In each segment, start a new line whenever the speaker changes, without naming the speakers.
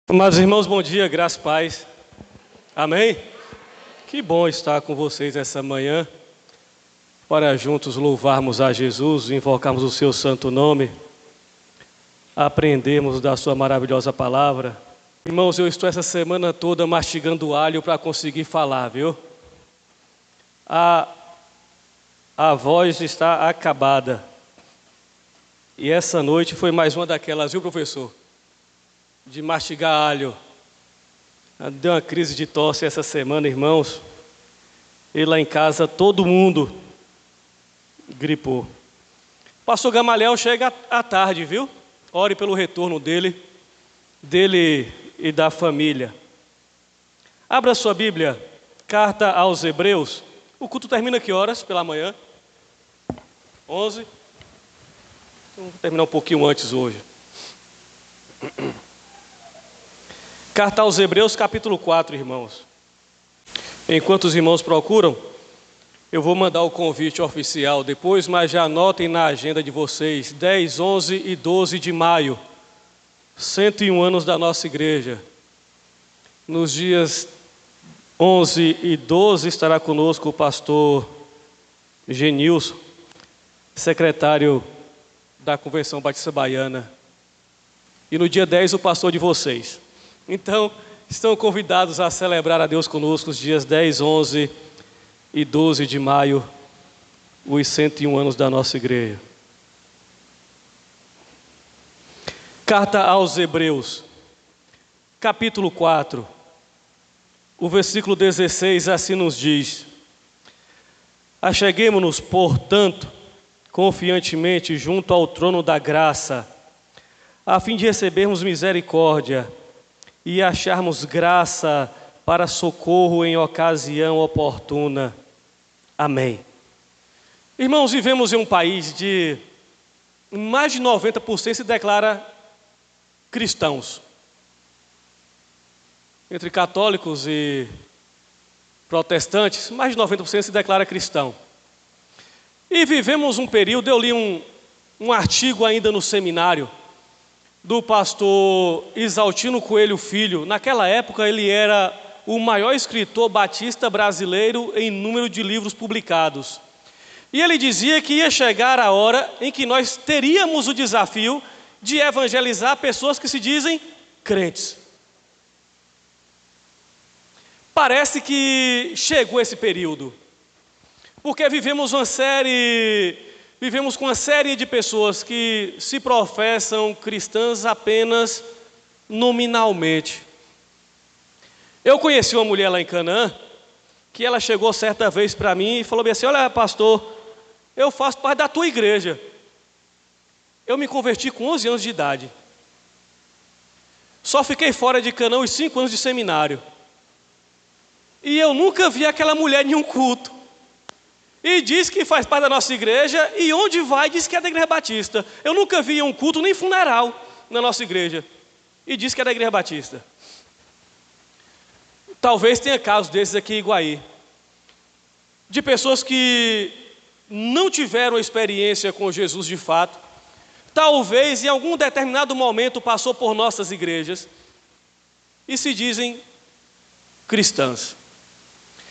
Amados irmãos, bom dia, graça e paz. Amém? Que bom estar com vocês essa manhã, para juntos louvarmos a Jesus, invocarmos o seu santo nome, aprendermos da sua maravilhosa palavra. Irmãos, eu estou essa semana toda mastigando alho para conseguir falar, viu? A voz está acabada. E essa noite foi mais uma daquelas, viu, professor? De mastigar alho. Deu uma crise de tosse essa semana, irmãos. E lá em casa todo mundo gripou. Pastor Gamaliel chega à tarde, viu? Ore pelo retorno dele e da família. Abra sua Bíblia, carta aos Hebreus. O culto termina que horas pela manhã? 11? Vamos terminar um pouquinho antes hoje. Carta aos Hebreus, capítulo 4, irmãos. Enquanto os irmãos procuram, eu vou mandar o convite oficial depois, mas já anotem na agenda de vocês, 10, 11 e 12 de maio, 101 anos da nossa igreja. Nos dias 11 e 12 estará conosco o pastor Genilson, secretário da Convenção Batista Baiana. E no dia 10 o pastor de vocês. Então, estão convidados a celebrar a Deus conosco os dias 10, 11 e 12 de maio, os 101 anos da nossa igreja. Carta aos Hebreus, capítulo 4, o versículo 16 assim nos diz: Acheguemo-nos, portanto, confiantemente junto ao trono da graça, a fim de recebermos misericórdia e acharmos graça para socorro em ocasião oportuna. Amém. Irmãos, vivemos em um país de mais de 90% se declara cristãos. Entre católicos e protestantes, mais de 90% se declara cristão. E vivemos um período, eu li um artigo ainda no seminário, do pastor Isaltino Coelho Filho. Naquela época ele era o maior escritor batista brasileiro em número de livros publicados. E ele dizia que ia chegar a hora em que nós teríamos o desafio de evangelizar pessoas que se dizem crentes. Parece que chegou esse período, porque vivemos com uma série de pessoas que se professam cristãs apenas nominalmente. Eu conheci uma mulher lá em Canaã, que ela chegou certa vez para mim e falou bem assim: olha, pastor, eu faço parte da tua igreja. Eu me converti com 11 anos de idade. Só fiquei fora de Canaã os 5 anos de seminário. E eu nunca vi aquela mulher em um culto. E diz que faz parte da nossa igreja, e onde vai diz que é da Igreja Batista. Eu nunca vi um culto nem funeral na nossa igreja, e diz que é da Igreja Batista. Talvez tenha casos desses aqui em Iguaí, de pessoas que não tiveram experiência com Jesus de fato, talvez em algum determinado momento passou por nossas igrejas, e se dizem cristãs.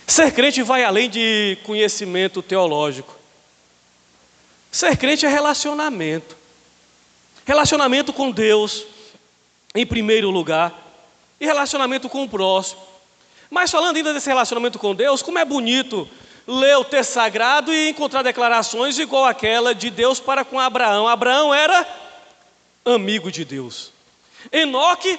Ser crente vai além de conhecimento teológico. Ser crente é relacionamento. Relacionamento com Deus, em primeiro lugar, e relacionamento com o próximo. Mas falando ainda desse relacionamento com Deus, como é bonito ler o texto sagrado e encontrar declarações igual àquela de Deus para com Abraão. Abraão era amigo de Deus. Enoque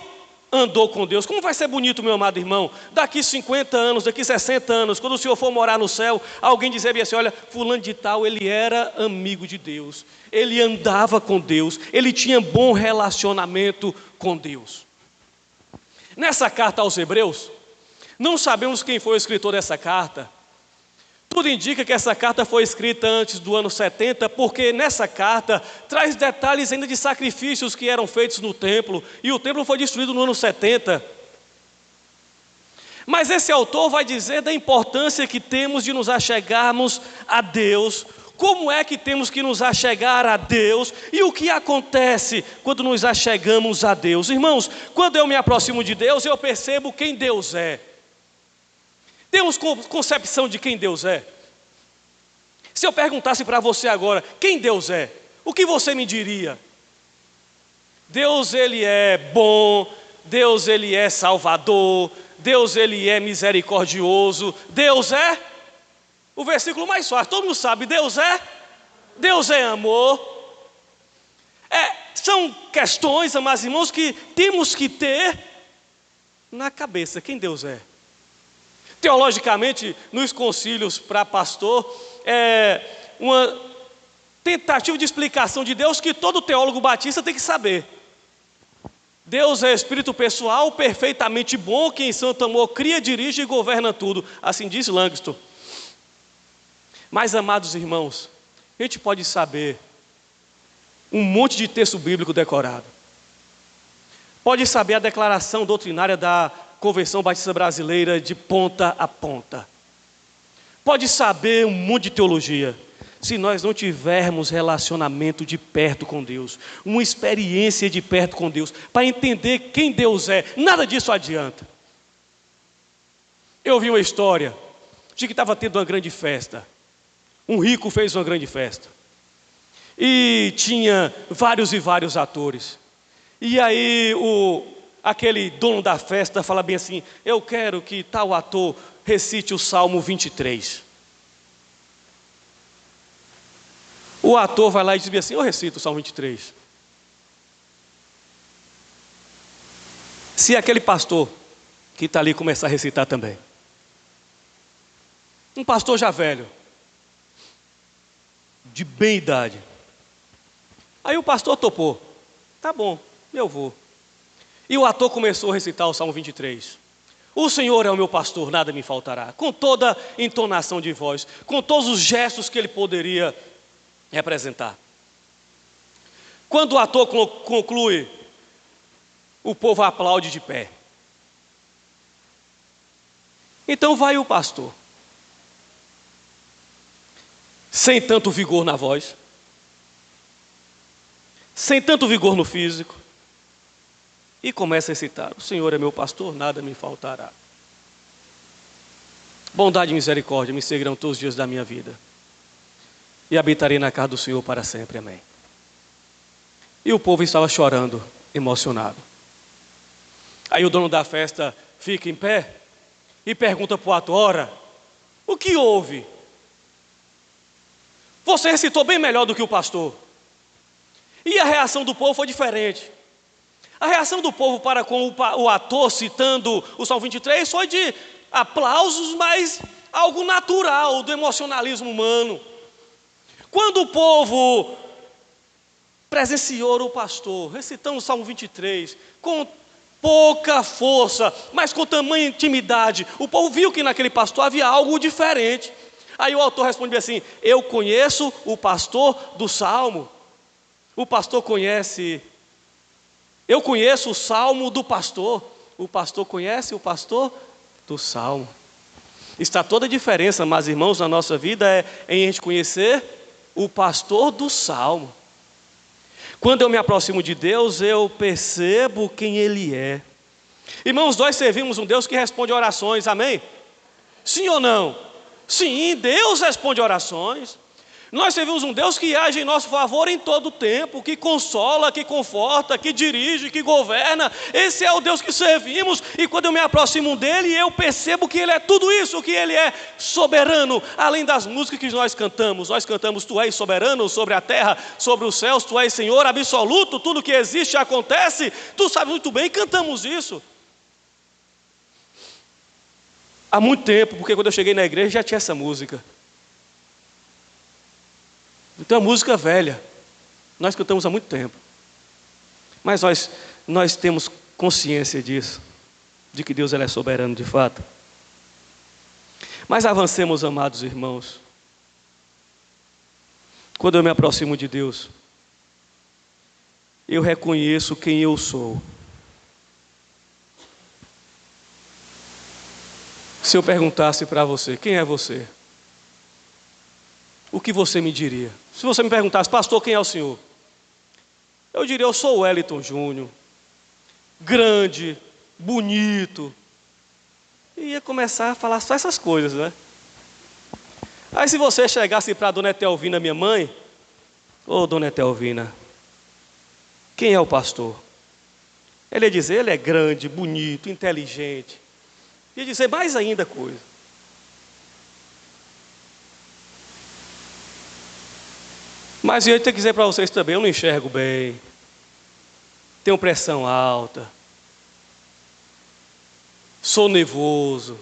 andou com Deus. Como vai ser bonito, meu amado irmão, daqui 50 anos, daqui 60 anos, quando o senhor for morar no céu, alguém dizer assim: olha, fulano de tal, ele era amigo de Deus, ele andava com Deus, ele tinha bom relacionamento com Deus. Nessa carta aos Hebreus, não sabemos quem foi o escritor dessa carta. Tudo indica que essa carta foi escrita antes do ano 70, porque nessa carta traz detalhes ainda de sacrifícios que eram feitos no templo, e o templo foi destruído no ano 70. Mas esse autor vai dizer da importância que temos de nos achegarmos a Deus como é que temos que nos achegar a Deus e o que acontece quando nos achegamos a Deus. Irmãos, quando eu me aproximo de Deus, eu percebo quem Deus é. Temos concepção de quem Deus é? Se eu perguntasse para você agora, quem Deus é? O que você me diria? Deus, Ele é bom, Deus, Ele é salvador, Deus, Ele é misericordioso, Deus é... O versículo mais fácil, todo mundo sabe, Deus é amor. São questões, amados irmãos, que temos que ter na cabeça, quem Deus é. Teologicamente, nos concílios para pastor, uma tentativa de explicação de Deus que todo teólogo batista tem que saber. Deus é espírito pessoal, perfeitamente bom, que em santo amor cria, dirige e governa tudo. Assim diz Langston. Mas, amados irmãos, a gente pode saber um monte de texto bíblico decorado. Pode saber a declaração doutrinária da Convenção Batista Brasileira de ponta a ponta. Pode saber um monte de teologia. Se nós não tivermos relacionamento de perto com Deus, uma experiência de perto com Deus, para entender quem Deus é, nada disso adianta. Eu ouvi uma história de que estava tendo uma grande festa. Um rico fez uma grande festa. E tinha vários e vários atores. E aí aquele dono da festa fala bem assim: eu quero que tal ator recite o Salmo 23. O ator vai lá e diz assim: eu recito o Salmo 23. Se aquele pastor que está ali começar a recitar também, um pastor já velho, de bem idade, aí o pastor topou: tá bom, eu vou. E o ator começou a recitar o Salmo 23. O Senhor é o meu pastor, nada me faltará. Com toda a entonação de voz, com todos os gestos que ele poderia representar. Quando o ator conclui, o povo aplaude de pé. Então vai o pastor, sem tanto vigor na voz, sem tanto vigor no físico, e começa a recitar: o Senhor é meu pastor, nada me faltará. Bondade e misericórdia me seguirão todos os dias da minha vida, e habitarei na casa do Senhor para sempre, amém. E o povo estava chorando, emocionado. Aí o dono da festa fica em pé e pergunta para o ator: ora, o que houve? Você recitou bem melhor do que o pastor. E a reação do povo foi diferente. A reação do povo para com o ator citando o Salmo 23 foi de aplausos, mas algo natural do emocionalismo humano. Quando o povo presenciou o pastor recitando o Salmo 23 com pouca força, mas com tamanha intimidade, o povo viu que naquele pastor havia algo diferente. Aí o autor responde assim: eu conheço o pastor do Salmo. O pastor conhece. Eu conheço o Salmo do pastor. O pastor conhece o pastor do Salmo. Está toda a diferença, mas irmãos, na nossa vida em a gente conhecer o pastor do Salmo. Quando eu me aproximo de Deus, eu percebo quem Ele é. Irmãos, nós servimos um Deus que responde orações, amém? Sim ou não? Sim, Deus responde orações. Nós servimos um Deus que age em nosso favor em todo o tempo, que consola, que conforta, que dirige, que governa. Esse é o Deus que servimos. E quando eu me aproximo dele, eu percebo que Ele é tudo isso, que Ele é soberano. Além das músicas que nós cantamos Tu és soberano sobre a terra, sobre os céus, Tu és Senhor absoluto, tudo que existe acontece. Tu sabes muito bem, cantamos isso há muito tempo, porque quando eu cheguei na igreja já tinha essa música. Então é uma música velha, nós cantamos há muito tempo, mas nós temos consciência disso, de que Deus ele é soberano de fato. Mas avancemos, amados irmãos. Quando eu me aproximo de Deus, eu reconheço quem eu sou. Se eu perguntasse para você: quem é você? o que você me diria? Se você me perguntasse, pastor, quem é o senhor? Eu diria, eu sou o Wellington Júnior, grande, bonito. E ia começar a falar só essas coisas, né? Aí se você chegasse para a dona Etelvina, minha mãe, ô dona Etelvina, quem é o pastor? Ele ia dizer, ele é grande, bonito, inteligente. Ia dizer mais ainda coisa. Mas eu tenho que dizer para vocês também, eu não enxergo bem. Tenho pressão alta. Sou nervoso.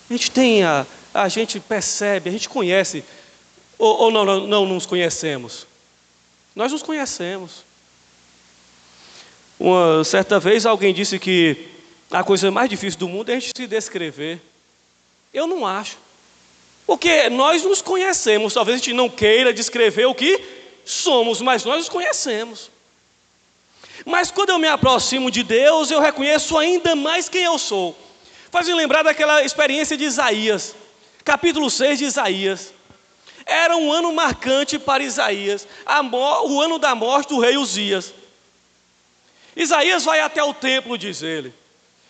A gente percebe, a gente conhece. Ou não nos conhecemos? Nós nos conhecemos. Uma certa vez alguém disse que a coisa mais difícil do mundo é a gente se descrever. Eu não acho. Porque nós nos conhecemos. Talvez a gente não queira descrever o que somos, mas nós nos conhecemos. Mas quando eu me aproximo de Deus, eu reconheço ainda mais quem eu sou. Faz-me lembrar daquela experiência de Isaías. Capítulo 6 de Isaías. Era um ano marcante para Isaías. O ano da morte do rei Uzias. Isaías vai até o templo, diz ele.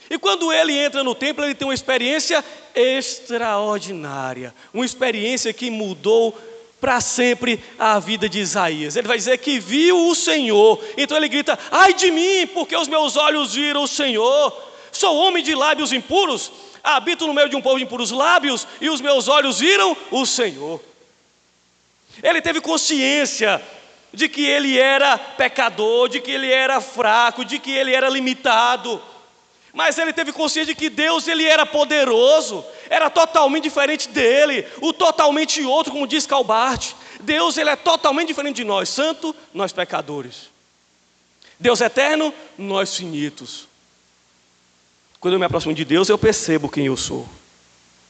E quando ele entra no templo, ele tem uma experiência extraordinária. Uma experiência que mudou para sempre a vida de Isaías. Ele vai dizer que viu o Senhor. Então ele grita, ai de mim, porque os meus olhos viram o Senhor. Sou homem de lábios impuros, habito no meio de um povo de impuros lábios, e os meus olhos viram o Senhor. Ele teve consciência de que ele era pecador, de que ele era fraco, de que ele era limitado. Mas ele teve consciência de que Deus, ele era poderoso, era totalmente diferente dele, o totalmente outro, como diz Calbart. Deus, ele é totalmente diferente de nós, santo, nós pecadores. Deus eterno, nós finitos. Quando eu me aproximo de Deus, eu percebo quem eu sou.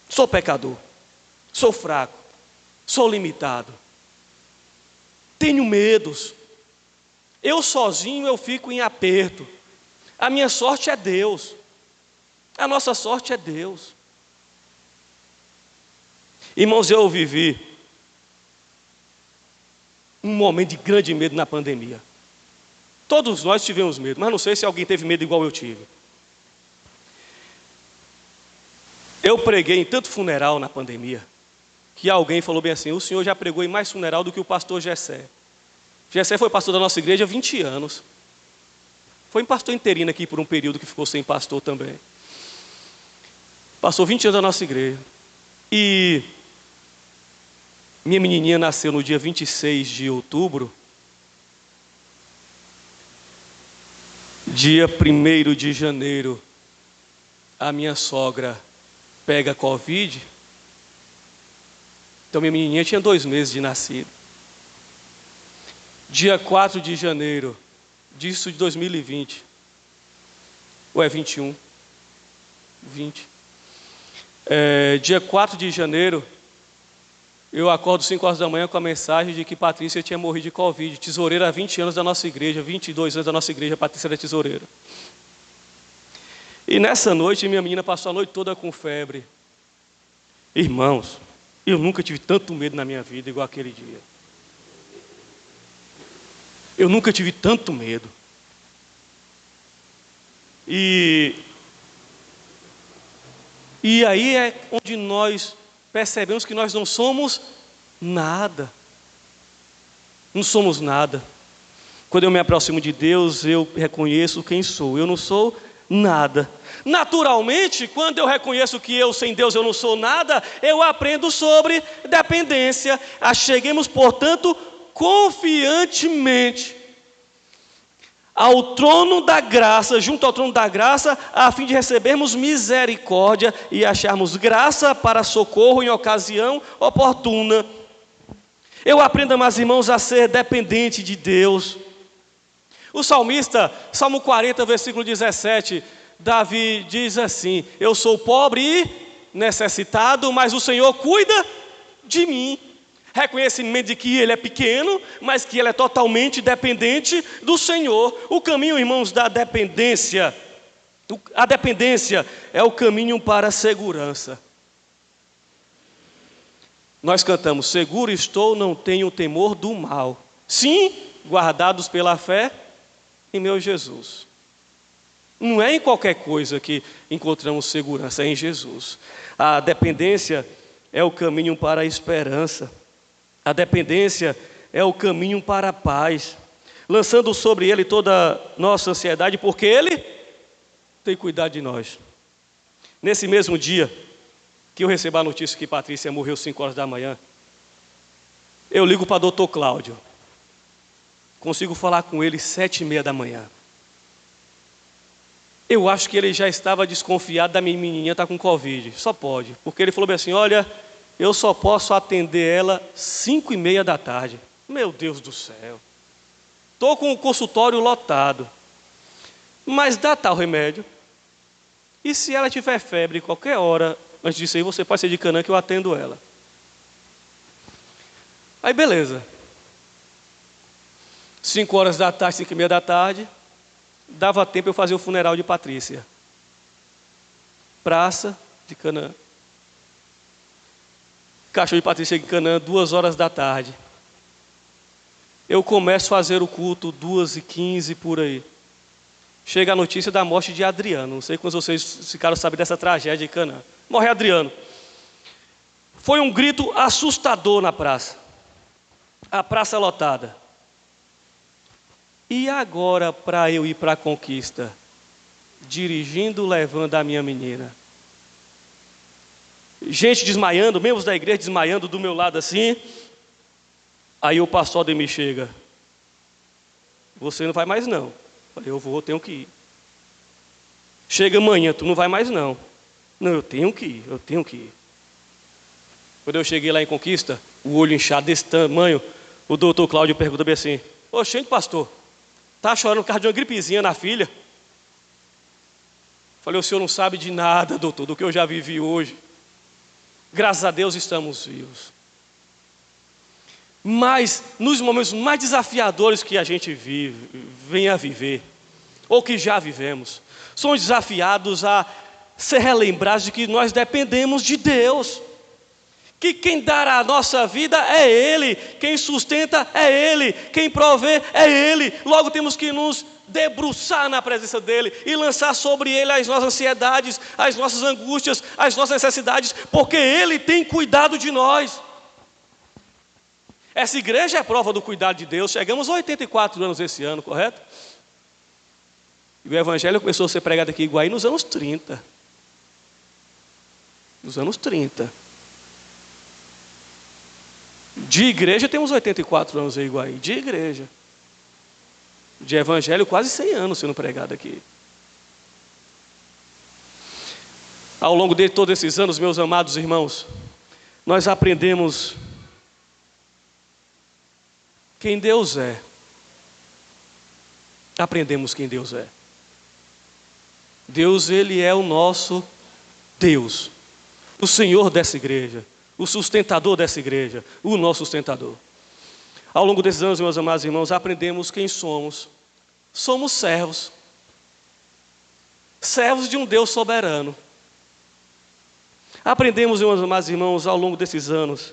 Sou pecador, sou fraco, sou limitado. Tenho medos. Eu sozinho eu fico em aperto. A minha sorte é Deus. A nossa sorte é Deus. Irmãos, eu vivi um momento de grande medo na pandemia. Todos nós tivemos medo, mas não sei se alguém teve medo igual eu tive. Eu preguei em tanto funeral na pandemia, que alguém falou bem assim, o senhor já pregou em mais funeral do que o pastor Gessé. Gessé foi pastor da nossa igreja há 20 anos. Foi um pastor interino aqui por um período que ficou sem pastor também. Passou 20 anos da nossa igreja. E minha menininha nasceu no dia 26 de outubro. Dia 1º de janeiro, a minha sogra pega Covid. Então minha menininha tinha 2 meses de nascido. Dia 4 de janeiro, disso de 2020. Ou é 21? 20. Dia 4 de janeiro, eu acordo 5 horas da manhã com a mensagem de que Patrícia tinha morrido de Covid. Tesoureira há 20 anos da nossa igreja, 22 anos da nossa igreja, Patrícia era tesoureira. E nessa noite, minha menina passou a noite toda com febre. Irmãos, eu nunca tive tanto medo na minha vida igual aquele dia. Eu nunca tive tanto medo. E aí é onde nós percebemos que nós não somos nada. Não somos nada. Quando eu me aproximo de Deus, eu reconheço quem sou. Eu não sou nada. Naturalmente, quando eu reconheço que eu sem Deus eu não sou nada, eu aprendo sobre dependência. Acheguemos, portanto, confiantemente ao trono da graça, junto ao trono da graça, a fim de recebermos misericórdia e acharmos graça para socorro em ocasião oportuna. Eu aprendo, meus irmãos, a ser dependente de Deus. O salmista, Salmo 40, versículo 17, Davi diz assim: eu sou pobre e necessitado, mas o Senhor cuida de mim. Reconhecimento de que ele é pequeno, mas que ele é totalmente dependente do Senhor. O caminho, irmãos, da dependência, a dependência é o caminho para a segurança. Nós cantamos: seguro estou, não tenho temor do mal. Sim, guardados pela fé em meu Jesus. Não é em qualquer coisa que encontramos segurança, é em Jesus. A dependência é o caminho para a esperança. A dependência é o caminho para a paz. Lançando sobre Ele toda a nossa ansiedade, porque Ele tem cuidado de nós. Nesse mesmo dia que eu recebo a notícia que Patrícia morreu 5 horas da manhã, eu ligo para o Dr. Cláudio. Consigo falar com ele 7h30 da manhã. Eu acho que ele já estava desconfiado da minha menininha estar com Covid. Só pode. Porque ele falou bem assim: olha, eu só posso atender ela 5h30 da tarde. Meu Deus do céu. Estou com o consultório lotado. Mas dá tal remédio. E se ela tiver febre qualquer hora, antes disso aí, você pode ser de Canaã que eu atendo ela. Aí beleza. 5 horas da tarde, 5h30 da tarde, dava tempo eu fazer o funeral de Patrícia. Praça de Canaã. Caixão de Patrícia de Canaã, 2 horas da tarde. Eu começo a fazer o culto 2h15 por aí. Chega a notícia da morte de Adriano. Não sei quantos de vocês ficaram sabendo dessa tragédia de Canaã. Morre Adriano. Foi um grito assustador na praça. A praça lotada. E agora para eu ir para a conquista? Dirigindo, levando a minha menina. Gente desmaiando, membros da igreja desmaiando do meu lado assim. Aí o pastor Ademir chega: você não vai mais não. Falei: eu vou, tenho que ir. Chega amanhã: tu não vai mais não. Não, eu tenho que ir. Quando eu cheguei lá em Conquista, o olho inchado desse tamanho, o doutor Cláudio pergunta bem assim: oxente, pastor, está chorando por causa de uma gripezinha na filha? Falei: o senhor não sabe de nada, doutor, do que eu já vivi hoje. Graças a Deus estamos vivos. Mas nos momentos mais desafiadores que a gente vem a viver, ou que já vivemos, somos desafiados a ser relembrados de que nós dependemos de Deus. Que quem dará a nossa vida é Ele, quem sustenta é Ele, quem provê é Ele. Logo temos que nos debruçar na presença dEle e lançar sobre Ele as nossas ansiedades, as nossas angústias, as nossas necessidades, porque Ele tem cuidado de nós. Essa igreja é prova do cuidado de Deus. Chegamos a 84 anos esse ano, correto? E o evangelho começou a ser pregado aqui em Iguaí nos anos 30. Nos anos 30. De igreja temos 84 anos em Iguaí, de igreja. De evangelho quase 100 anos sendo pregado aqui. Ao longo de todos esses anos, meus amados irmãos, nós aprendemos quem Deus é. Aprendemos quem Deus é. Deus, Ele é o nosso Deus, o Senhor dessa igreja, o sustentador dessa igreja, o nosso sustentador. Ao longo desses anos, meus amados irmãos, aprendemos quem somos. Somos servos. Servos de um Deus soberano. Aprendemos, meus amados irmãos, ao longo desses anos,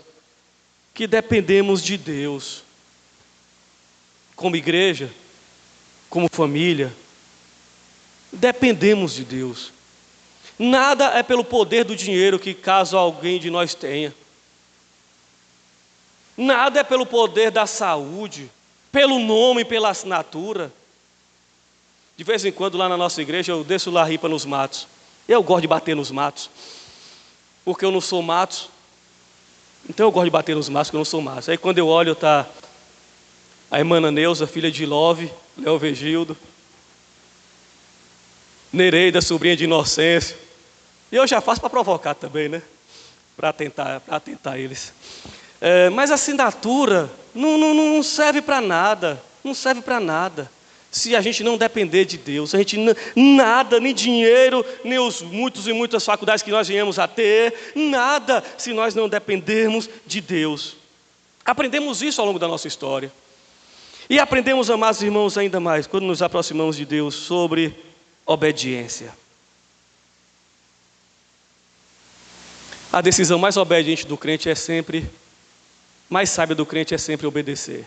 que dependemos de Deus. Como igreja, como família, dependemos de Deus. Nada é pelo poder do dinheiro que caso alguém de nós tenha. Nada é pelo poder da saúde, pelo nome, pela assinatura. De vez em quando lá na nossa igreja eu desço lá ripa nos matos. Eu gosto de bater nos matos, porque eu não sou matos. Então eu gosto de bater nos matos, porque eu não sou matos. Aí quando eu olho, está a irmã Neuza, filha de Love, Léo Vegildo, Nereida, sobrinha de Inocêncio. E eu já faço para provocar também, né? Para tentar eles. Mas a assinatura não serve para nada. Não serve para nada. Se a gente não depender de Deus, a gente nada, nem dinheiro, nem os muitos e muitas faculdades que nós viemos a ter, nada se nós não dependermos de Deus. Aprendemos isso ao longo da nossa história. E aprendemos, amados irmãos, ainda mais, quando nos aproximamos de Deus, sobre obediência. A decisão mais obediente do crente é sempre mais sábia do crente é sempre obedecer.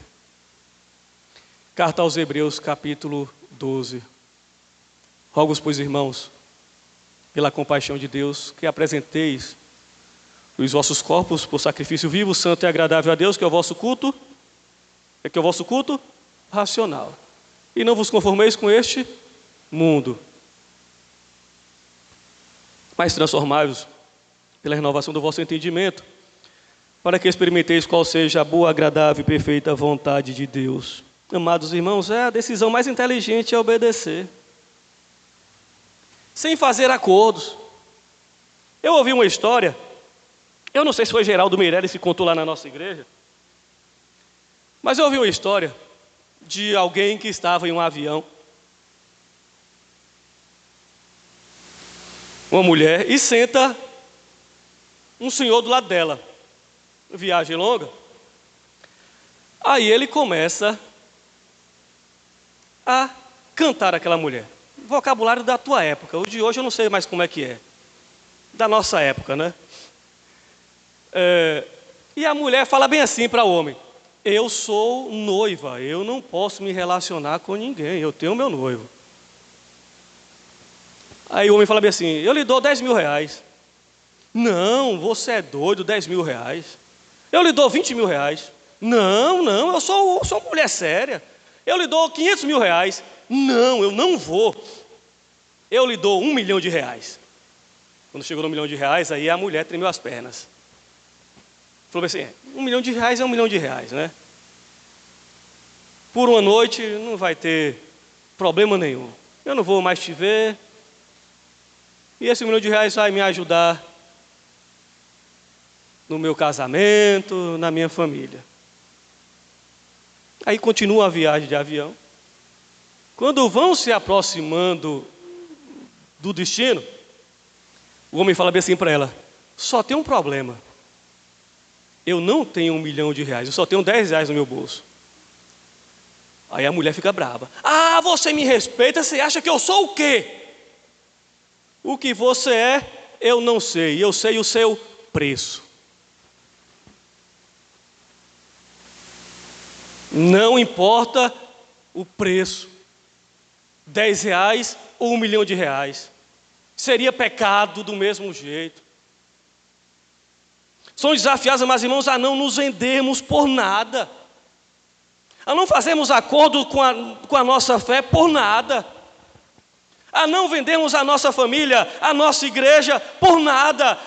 Carta aos Hebreus, capítulo 12. Rogo-vos, pois, irmãos, pela compaixão de Deus, que apresenteis os vossos corpos por sacrifício vivo, santo e agradável a Deus, que é o vosso culto, racional. E não vos conformeis com este mundo, mas transformai-vos pela renovação do vosso entendimento, para que experimenteis qual seja a boa, agradável e perfeita vontade de Deus. Amados irmãos, a decisão mais inteligente é obedecer, sem fazer acordos. Eu ouvi uma história, eu não sei se foi Geraldo Meirelles que contou lá na nossa igreja, mas eu ouvi uma história de alguém que estava em um avião, uma mulher, e senta um senhor do lado dela, viagem longa. Aí ele começa a cantar aquela mulher, vocabulário da tua época. O de hoje eu não sei mais como é que é, da nossa época, né? E a mulher fala bem assim para o homem: eu sou noiva, eu não posso me relacionar com ninguém, eu tenho meu noivo. Aí o homem fala bem assim: eu lhe dou 10 mil reais. Não, você é doido, 10 mil reais. Eu lhe dou 20 mil reais. Não, eu sou uma mulher séria. Eu lhe dou 500 mil reais. Não, eu não vou. Eu lhe dou 1 milhão de reais. Quando chegou no 1 milhão de reais, aí a mulher tremeu as pernas. Falou assim: 1 milhão de reais é 1 milhão de reais, né? Por uma noite não vai ter problema nenhum. Eu não vou mais te ver. E esse 1 milhão de reais vai me ajudar no meu casamento, na minha família. Aí continua a viagem de avião. Quando vão se aproximando do destino, o homem fala bem assim para ela: só tem um problema. Eu não tenho 1 milhão de reais, eu só tenho 10 reais no meu bolso. Aí a mulher fica brava. Ah, você me respeita, você acha que eu sou o quê? O que você é, eu não sei, eu sei o seu preço. Não importa o preço, 10 reais ou 1 milhão de reais, seria pecado do mesmo jeito. Somos desafiados, meus irmãos, a não nos vendermos por nada, a não fazermos acordo com a nossa fé por nada, a não vendermos a nossa família, a nossa igreja por nada,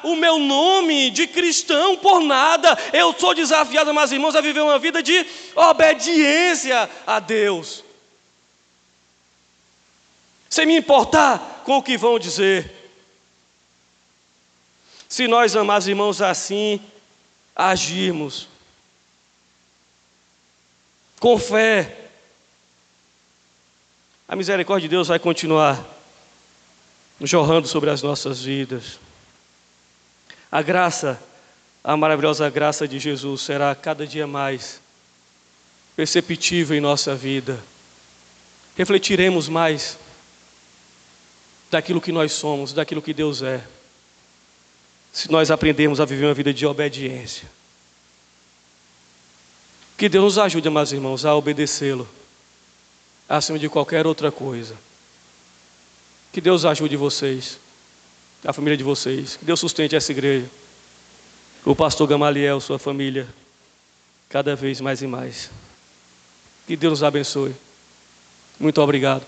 o meu nome de cristão por nada. Eu sou desafiado, meus irmãos, a viver uma vida de obediência a Deus, sem me importar com o que vão dizer. Se nós, amados irmãos, assim agirmos, com fé, a misericórdia de Deus vai continuar jorrando sobre as nossas vidas. A graça, a maravilhosa graça de Jesus será cada dia mais perceptível em nossa vida. Refletiremos mais daquilo que nós somos, daquilo que Deus é, se nós aprendermos a viver uma vida de obediência. Que Deus nos ajude, meus irmãos, a obedecê-lo acima de qualquer outra coisa. Que Deus ajude vocês, a família de vocês. Que Deus sustente essa igreja, o pastor Gamaliel, sua família, cada vez mais e mais. Que Deus nos abençoe. Muito obrigado.